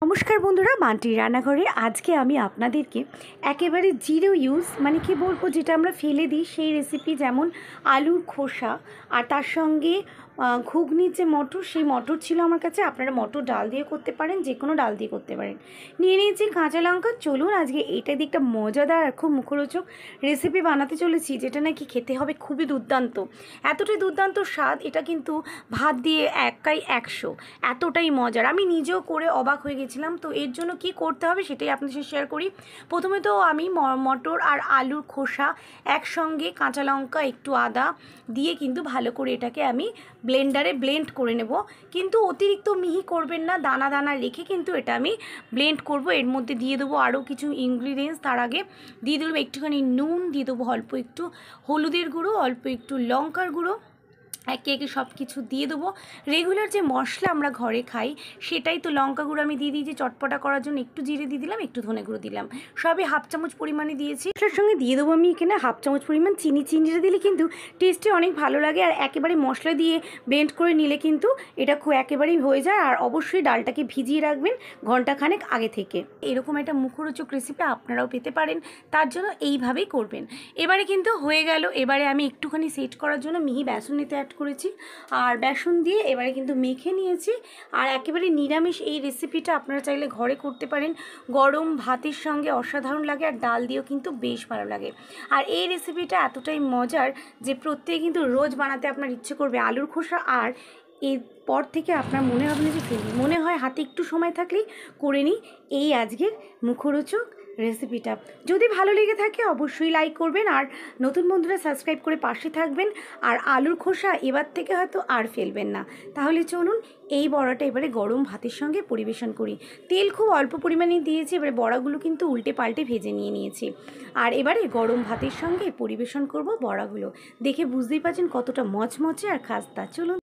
নমস্কার বন্ধুরা, মান্টির রান্নাঘরে আজকে আমি আপনাদেরকে একেবারে জিরো ইউজ মানে কি বলবো, যেটা আমরা ফেলে দিই সেই রেসিপি, যেমন আলুর খোসা আর তার সঙ্গে ঘুগনির যে মটর, সেই মটর ছিল আমার কাছে। আপনারা মটর ডাল দিয়ে করতে পারেন, যে কোনো ডাল দিয়ে করতে পারেন। নিয়ে নিয়েছি কাঁচা লঙ্কা। চলুন আজকে এইটা দিয়ে একটা মজাদার আর খুব মুখরোচক রেসিপি বানাতে চলেছি, যেটা নাকি খেতে হবে খুবই দুর্দান্ত। এতটাই দুর্দান্ত স্বাদ, এটা কিন্তু ভাত দিয়ে একাই 100, এতটাই মজার। আমি নিজেও করে অবাক হয়ে গেছিলাম। তো এর জন্য কি করতে হবে সেটাই আপনাদের সাথে শেয়ার করি। প্রথমে তো আমি মটর আর আলুর খোসা একসঙ্গে, কাঁচা লঙ্কা, একটু আদা দিয়ে কিন্তু ভালো করে এটাকে আমি ব্লেন্ডারে ব্লেন্ড করে নেব। কিন্তু অতিরিক্ত মিহি করবেন না, দানা দানা রেখে কিন্তু এটা আমি ব্লেন্ড করব। এর মধ্যে দিয়ে দেবো আরও কিছু ইনগ্রিডিয়েন্টস। তার আগে দিয়ে দেবো একটুখানি নুন, দিয়ে দেবো অল্প একটু হলুদের গুঁড়ো, অল্প একটু লঙ্কার গুঁড়ো, একে একে সব কিছু দিয়ে দেবো। রেগুলার যে মশলা আমরা ঘরে খাই সেটাই তো। লঙ্কা গুঁড়ো আমি দিয়ে দিয়েছি চটপটা করার জন্য, একটু জিরে দিয়ে দিলাম, একটু ধনে গুঁড়ো দিলাম, সবই হাফ চামচ পরিমাণে দিয়েছি। তার সঙ্গে দিয়ে দেবো আমি এখানে হাফ চামচ পরিমাণ চিনি। চিনিটা দিলে কিন্তু টেস্টে অনেক ভালো লাগে, আর একেবারে মশলা দিয়ে ব্লেন্ড করে নিলে কিন্তু এটা খুব একেবারেই হয়ে যায়। আর অবশ্যই ডালটাকে ভিজিয়ে রাখবেন ঘন্টাখানেক আগে থেকে। এরকম একটা মুখরোচক রেসিপি আপনারাও পেতে পারেন, তার জন্য এইভাবেই করবেন। এবারে কিন্তু হয়ে গেল। এবারে আমি একটুখানি সেট করার জন্য মিহি বেসন নিতে অ্যাড করেছি, আর বেসন দিয়ে এবারে কিন্তু মেখে নিয়েছি। আর একেবারে নিরামিষ এই রেসিপিটা আপনারা চাইলে ঘরে করতে পারেন। গরম ভাতের সঙ্গে অসাধারণ লাগে, আর ডাল দিয়েও কিন্তু বেশ ভালো লাগে। আর এই রেসিপিটা এতটাই মজার যে প্রত্যেকে কিন্তু রোজ বানাতে আপনার ইচ্ছে করবে। আলুর খোসা আর এরপর থেকে আপনার মনে হবে না যে ফেলি, মনে হয় হাতে একটু সময় থাকলেই করে নিই এই আজকের মুখরোচক রেসিপিটা। যদি ভালো লেগে থাকে অবশ্যই লাইক করবেন, আর নতুন বন্ধুরা সাবস্ক্রাইব করে পাশে থাকবেন। আর আলুর খোসা এবার থেকে হয়তো আর ফেলবেন না। তাহলে চলুন এই বড়াটা এবারে গরম ভাতের সঙ্গে পরিবেশন করি। তেল খুব অল্প পরিমাণে দিয়েছি, এবারে বড়াগুলো কিন্তু উল্টে পাল্টে ভেজে নিয়েছি। আর এবারে গরম ভাতের সঙ্গে পরিবেশন করব বড়াগুলো। দেখে বুঝতেই পারছেন কতটা মচমচে আর খাস্তা। চলুন।